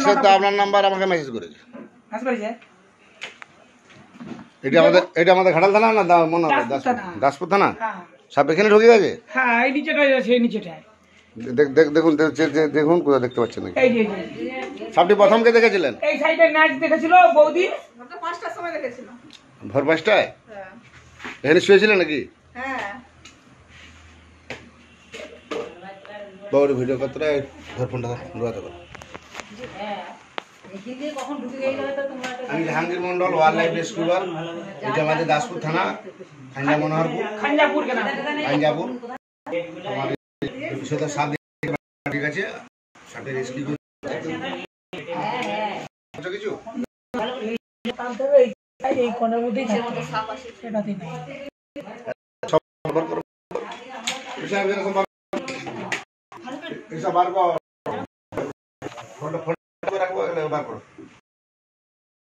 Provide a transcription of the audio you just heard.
সে তো আপনার নাম্বার আমাকে মেসেজ করেছে। এটা আমাদের ঘাটাল থানা না মনে হয় দাসপুর থানা। সাপ এখানে ঢুকে গেছে। হ্যাঁ এই নিচেটাই আছে, এই নিচেটাই দেখুন দেখুন কোথাও দেখতে পাচ্ছেন নাকি? সাপটি প্রথম কে দেখেছিলেন? এই সাইডে নাচ দেখেছিল বৌদি, 5টার সময় দেখেছিল। ভোর 5টায় এখানে শুয়েছিলেন নাকি? হ্যাঁ বাবুর ভিডিও করতে ধর ফোনটা ধর করো। আমি Jahangir Mondal, wild life rescuer. এটা আমাদের দাসপুর থানা, খাঞ্জা মনোহরপুর, খাঞ্জাপুর। তোমার বিষয়টা সাপ ঠিক আছে, সাপের রেস্কিউ কিছু এই কোণের মধ্যেই সেটাতে নাই। বার করো, ফোনটা রাখবো, বার করো।